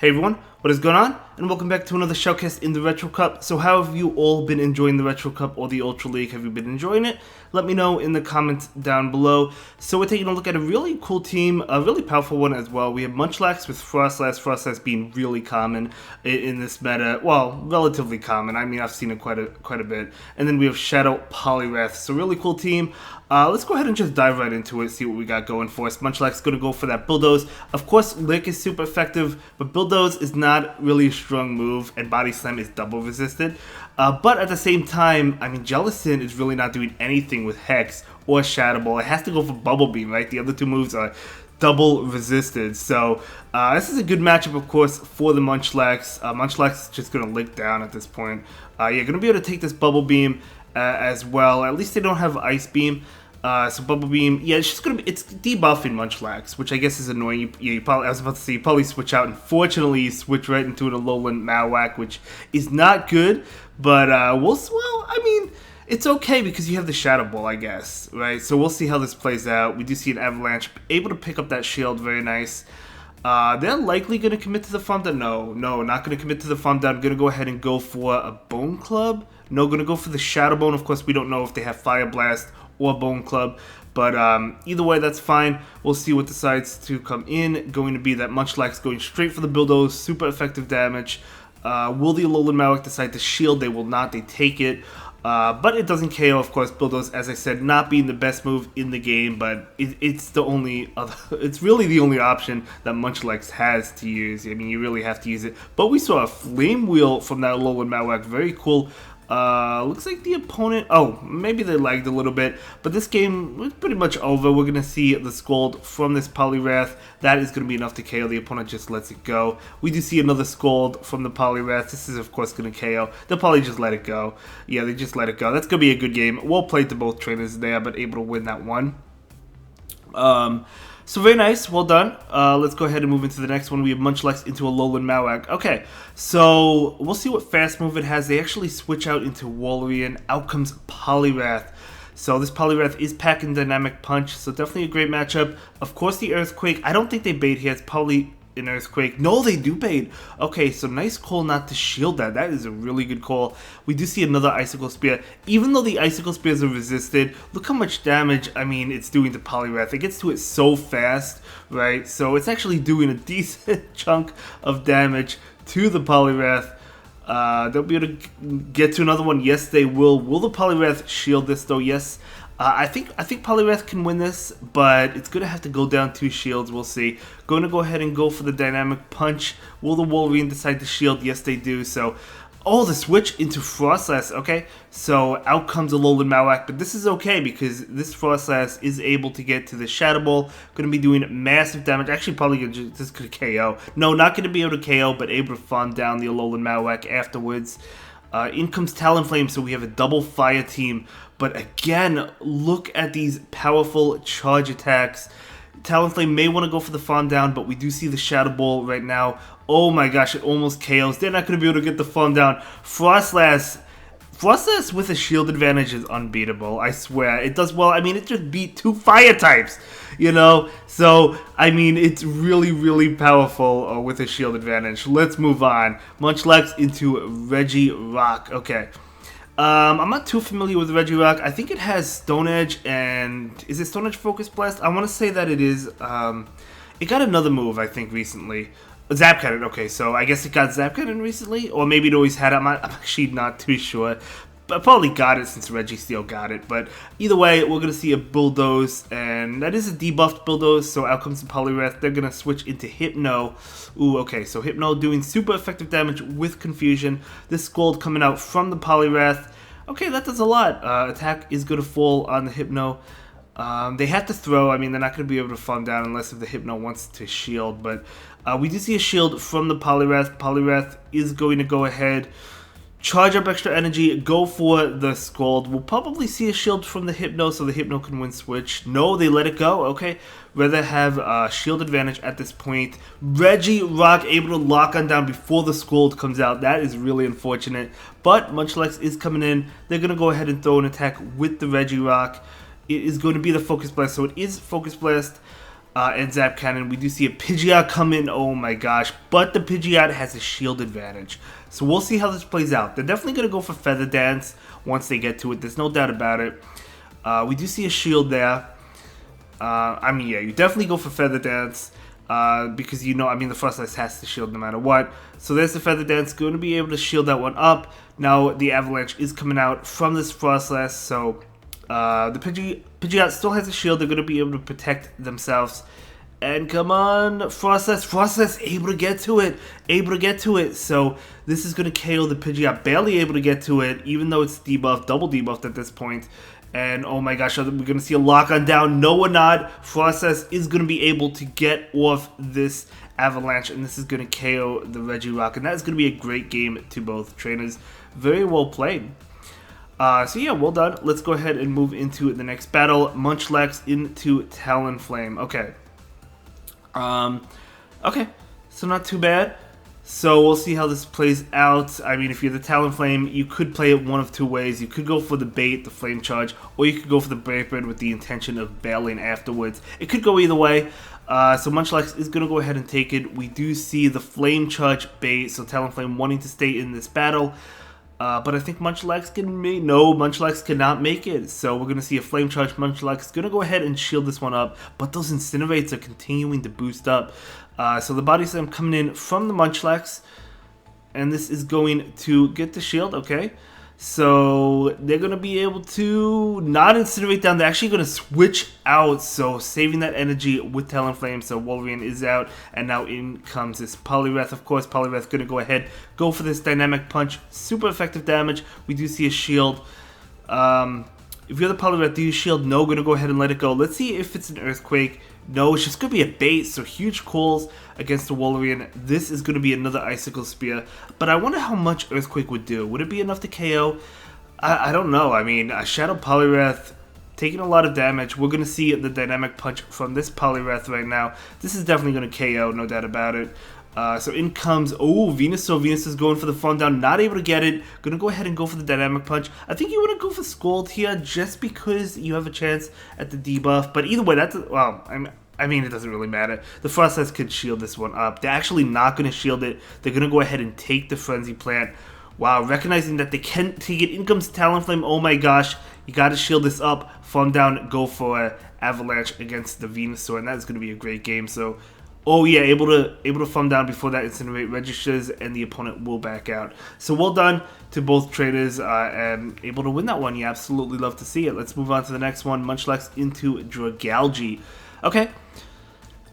Hey everyone, what is going on? And welcome back to another Shoutcast in the Retro Cup. So how have you all been enjoying the Retro Cup or the Ultra League? Have you been enjoying it? Let me know in the comments down below. So we're taking a look at a really cool team, a really powerful one as well. We have Munchlax with Frostlass being really common in this meta. Well, relatively common. I mean, I've seen it quite a bit. And then we have Shadow Polywrath. So really cool team. Let's go ahead and just dive right into it, see what we got going for us. Munchlax is going to go for that Bulldoze. Of course, Lick is super effective, but Bulldoze is not really a strong move, and Body Slam is double resisted. But at the same time, I mean, Jellicent is really not doing anything with Hex or Shadow Ball. It has to go for Bubble Beam, right? The other two moves are double resisted. So this is a good matchup, of course, for the Munchlax. Munchlax is just going to lick down at this point. You're going to be able to take this Bubble Beam as well. At least they don't have Ice Beam. So Bubble Beam, yeah, it's just gonna be, it's debuffing Munchlax, which I guess is annoying. You probably, I was about to say, you probably switch out. Unfortunately, you switch right into an Alolan Mawak, which is not good. But well, I mean, it's okay because you have the Shadow Ball, I guess, right? So we'll see how this plays out. We do see an Avalanche able to pick up that shield, very nice. They're likely going to commit to the farm down. No, not going to commit to the farm down. Going to go ahead and go for a Bone Club. No, going to go for the Shadow Bone. Of course, we don't know if they have Fire Blast or Bone Club, but either way, that's fine. We'll see what decides to come in. Going to be that Munchlax going straight for the Bulldoze, super effective damage. Will the Alolan Mawak decide to shield? They will not. They take it. But it doesn't KO, of course. Bulldoze, as I said, not being the best move in the game, but it's the only other, it's really the only option that Munchlax has to use. I mean, you really have to use it. But we saw a Flame Wheel from that Alolan Mawak, very cool. Looks like the opponent, oh, maybe they lagged a little bit, but this game was pretty much over. We're going to see the Scold from this Polywrath. That is going to be enough to KO. The opponent just lets it go. We do see another Scold from the Polywrath. This is, of course, going to KO. They'll probably just let it go. Yeah, they just let it go. That's going to be a good game. Well played to both trainers there, but able to win that one. So very nice, well done. Let's go ahead and move into the next one. We have Munchlax into Alolan Mawak. Okay, so we'll see what fast move it has. They actually switch out into Walrein. Out comes Polywrath. So this Polywrath is packing Dynamic Punch, so definitely a great matchup. Of course, the Earthquake. I don't think they bait here. It's probably an Earthquake. No, they do bait. Okay, so nice call not to shield that. That is a really good call. We do see another Icicle Spear. Even though the Icicle Spears are resisted, look how much damage, I mean, it's doing to Polywrath. It gets to it so fast, right? So it's actually doing a decent chunk of damage to the Polywrath. They'll be able to get to another one. Yes, they will. Will the Polywrath shield this, though? Yes. I think Polywrath can win this, but it's going to have to go down 2 shields. We'll see. Going to go ahead and go for the Dynamic Punch. Will the Walrein decide to shield? Yes, they do. So, oh, the switch into Frostlass. Okay, so out comes Alolan Mawak, but this is okay because this Frostlass is able to get to the Shadow Ball. Going to be doing massive damage. Actually, probably this could KO. No, not going to be able to KO, but able to farm down the Alolan Mawak afterwards. In comes Talonflame, so we have a double fire team. But again, look at these powerful charge attacks. Talonflame may want to go for the farm down, but we do see the Shadow Ball right now. Oh my gosh, it almost KOs. They're not going to be able to get the farm down. Frostlass with a shield advantage is unbeatable, I swear. It does well. I mean, it just beat 2 fire types, you know? So, I mean, it's really, really powerful with a shield advantage. Let's move on. Munchlax into Reggie Rock. Okay. I'm not too familiar with Reggie Rock. I think it has Stone Edge and... Is it Stone Edge Focus Blast? I want to say that it is. It got another move, I think, recently. Zap Cannon. Okay, so I guess it got Zap Cannon recently? Or maybe it always had it. I'm actually not too sure. But I probably got it since Reggie Steel got it. But either way, we're going to see a Bulldoze. And that is a debuffed Bulldoze. So out comes the Polywrath. They're going to switch into Hypno. Ooh, okay. So Hypno doing super effective damage with Confusion. This Scold coming out from the Polywrath. Okay, that does a lot. Attack is going to fall on the Hypno. They have to throw. I mean, they're not going to be able to farm down unless if the Hypno wants to shield. But we do see a shield from the Polywrath. Polywrath is going to go ahead, charge up extra energy, go for the Scold. We'll probably see a shield from the Hypno, so the Hypno can win switch. No, they let it go. Okay, rather have shield advantage at this point. Reggie Rock able to lock on down before the Scold comes out. That is really unfortunate. But Munchlax is coming in. They're going to go ahead and throw an attack with the Reggie Rock. It is going to be the Focus Blast, so it is Focus Blast. and Zap Cannon. We do see a Pidgeot come in, oh my gosh, but the Pidgeot has a shield advantage. So we'll see how this plays out. They're definitely going to go for Feather Dance once they get to it, there's no doubt about it. We do see a shield there. I mean, yeah, you definitely go for Feather Dance. Because you know, I mean, the Frostlass has to shield no matter what. So there's the Feather Dance, going to be able to shield that one up. Now the Avalanche is coming out from this Frostlass, so the Pidgeot still has a shield. They're going to be able to protect themselves. And come on, Frostlass able to get to it, So this is going to KO the Pidgeot, barely able to get to it, even though it's debuffed, double debuffed at this point. And oh my gosh, we're going to see a lock on down. No, we're not. Frostlass is going to be able to get off this Avalanche, and this is going to KO the Reggie Rock. And that is going to be a great game to both trainers. Very well played. So yeah, well done. Let's go ahead and move into the next battle. Munchlax into Talonflame. Okay. Okay. So not too bad. So we'll see how this plays out. I mean, if you're the Talonflame, you could play it one of two ways. You could go for the bait, the Flame Charge, or you could go for the Brave Bird with the intention of bailing afterwards. It could go either way. So Munchlax is going to go ahead and take it. We do see the Flame Charge bait, so Talonflame wanting to stay in this battle. But I think Munchlax Munchlax cannot make it. So we're going to see a Flame Charge. Munchlax is going to go ahead and shield this one up. But those Incinerates are continuing to boost up. So the Body Slam coming in from the Munchlax. And this is going to get the shield, okay. So they're going to be able to not Incinerate down. They're actually going to switch out. So saving that energy with Talonflame. So Wolverine is out. And now in comes this Polywrath. Of course, Polywrath going to go ahead, go for this Dynamic Punch. Super effective damage. We do see a shield. If you're the Polywrath, do you shield? No, going to go ahead and let it go. Let's see if it's an Earthquake. No, it's just going to be a bait, so huge calls against the Wolverine. This is going to be another Icicle Spear, but I wonder how much Earthquake would do. Would it be enough to KO? I don't know. I mean, a Shadow Polywrath taking a lot of damage. We're going to see the Dynamic Punch from this Polywrath right now. This is definitely going to KO, no doubt about it. So in comes, oh, Venusaur. Venus is going for the Farm Down, not able to get it. Going to go ahead and go for the Dynamic Punch. I think you want to go for Scald here just because you have a chance at the debuff. But either way, that's, well, I mean, it doesn't really matter. The Frostlass could shield this one up. They're actually not going to shield it. They're going to go ahead and take the Frenzy Plant. Wow, recognizing that they can take it. In comes Talonflame. Oh my gosh, you got to shield this up. Farm Down, go for Avalanche against the Venusaur, and that's going to be a great game. So, oh yeah, able to farm down before that Incinerate registers, and the opponent will back out. So well done to both traders, and able to win that one. You absolutely love to see it. Let's move on to the next one. Munchlax into Dragalge. Okay.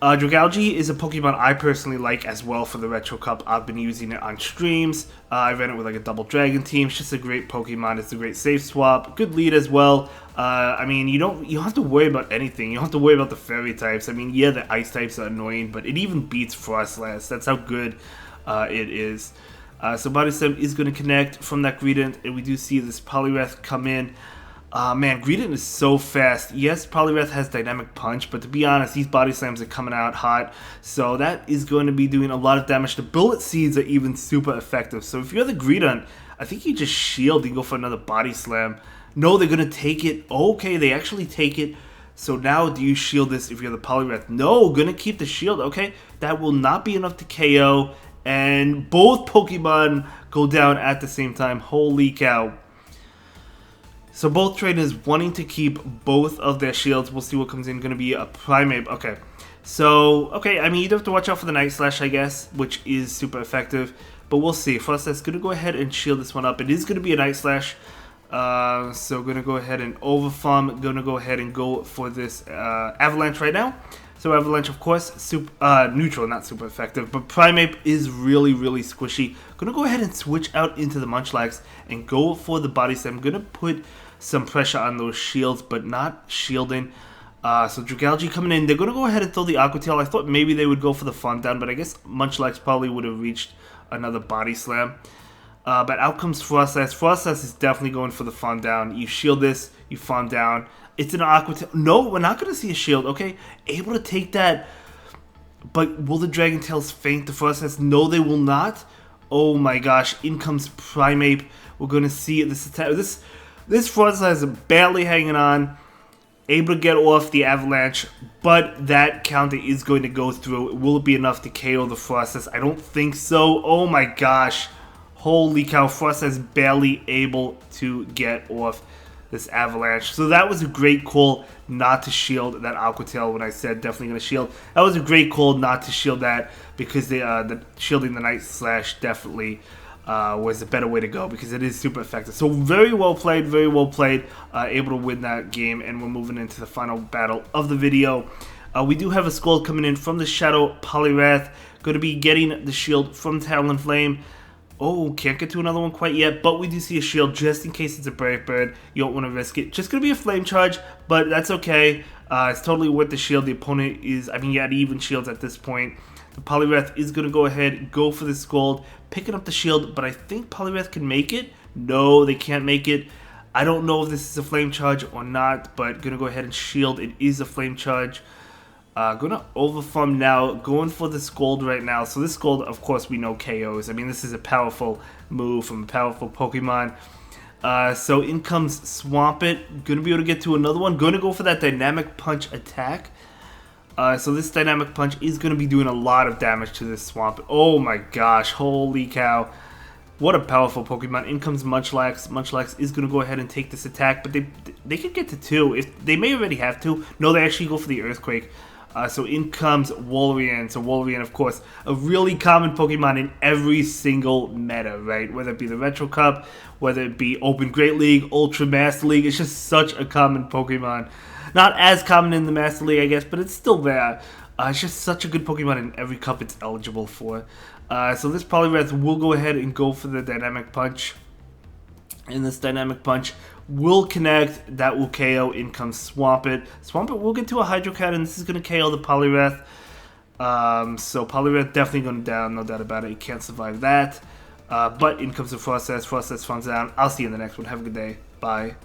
Dragalge is a Pokemon I personally like as well for the Retro Cup. I've been using it on streams. I ran it with like a double Dragon team. It's just a great Pokemon. It's a great safe swap. Good lead as well. I mean, you don't have to worry about anything. You don't have to worry about the Fairy types. I mean, yeah, the Ice types are annoying, but it even beats Frostlass. That's how good it is. So Body Slam is going to connect from that Greedent, and we do see this Polywrath come in. Man, Greedent is so fast. Yes, Polywrath has Dynamic Punch, but to be honest, these Body Slams are coming out hot. So that is going to be doing a lot of damage. The Bullet Seeds are even super effective. So if you're the Greedent, I think you just shield and go for another Body Slam. No, they're going to take it. Okay, they actually take it. So now do you shield this if you're the Polywrath? No, going to keep the shield. Okay, that will not be enough to KO. And both Pokemon go down at the same time. Holy cow. So both trainers wanting to keep both of their shields. We'll see what comes in. Going to be a Primeape. Okay. So, okay, I mean, you do have to watch out for the Night Slash, I guess, which is super effective. But we'll see. Frostlass going to go ahead and shield this one up. It is going to be a Night Slash. So going to go ahead and overfarm. Going to go ahead and go for this Avalanche right now. So Avalanche, of course, neutral, not super effective. But Primeape is really, really squishy. Going to go ahead and switch out into the Munchlax and go for the Body Slam. Going to put some pressure on those shields, but not shielding. So Dragalge coming in. They're going to go ahead and throw the Aqua Tail. I thought maybe they would go for the Farm Down, but I guess Munchlax probably would have reached another Body Slam. But out comes Frostlass. Frostlass is definitely going for the Farm Down. You shield this, you Farm Down. It's an Aqua Tail. No, we're not going to see a shield, okay? Able to take that. But will the Dragon Tails faint the Frostlass? No, they will not. Oh my gosh. In comes Primeape. We're going to see this attack. This Frostlass is barely hanging on. able to get off the Avalanche, but that counter is going to go through. Will it be enough to KO the Frostess? I don't think so. Oh my gosh. Holy cow, Frostess barely able to get off this Avalanche. So that was a great call not to shield that Aqua Tail when I said definitely going to shield. That was a great call not to shield that, because the shielding the Night Slash definitely was a better way to go, because it is super effective. So very well played, able to win that game, and we're moving into the final battle of the video. We do have a Scald coming in from the Shadow Polywrath, going to be getting the shield from Talonflame. Oh, can't get to another one quite yet, but we do see a shield just in case it's a Brave Bird. You don't want to risk it. Just going to be a Flame Charge, but that's okay. It's totally worth the shield. The opponent is, I mean, you had even shields at this point. The Polywrath is going to go ahead, go for the Scald, picking up the shield, but I think Polywrath can make it. No, they can't make it. I don't know if this is a Flame Charge or not, but going to go ahead and shield. It is a Flame Charge. Going to Overfarm now, going for the Scald right now. So this Scald, of course, we know KOs. I mean, this is a powerful move from a powerful Pokemon. So in comes Swampert. Going to be able to get to another one. Going to go for that Dynamic Punch attack. So this Dynamic Punch is going to be doing a lot of damage to this Swampert. Oh my gosh, holy cow. What a powerful Pokemon. In comes Munchlax. Munchlax is going to go ahead and take this attack, but they could get to 2. If they may already have 2. No, they actually go for the Earthquake. So in comes Walrein. So Walrein, of course, a really common Pokemon in every single meta, right? Whether it be the Retro Cup, whether it be Open Great League, Ultra Master League. It's just such a common Pokemon. Not as common in the Master League, I guess, but it's still there. It's just such a good Pokemon in every cup it's eligible for. So this Polywrath will go ahead and go for the Dynamic Punch. And this Dynamic Punch will connect. That will KO. In comes Swampert. Swampert will get to a Hydro Cat, and this is going to KO the Polywrath. So Polywrath definitely going down, no doubt about it. He can't survive that. But in comes the Frostess. Frostess falls down. I'll see you in the next one. Have a good day. Bye.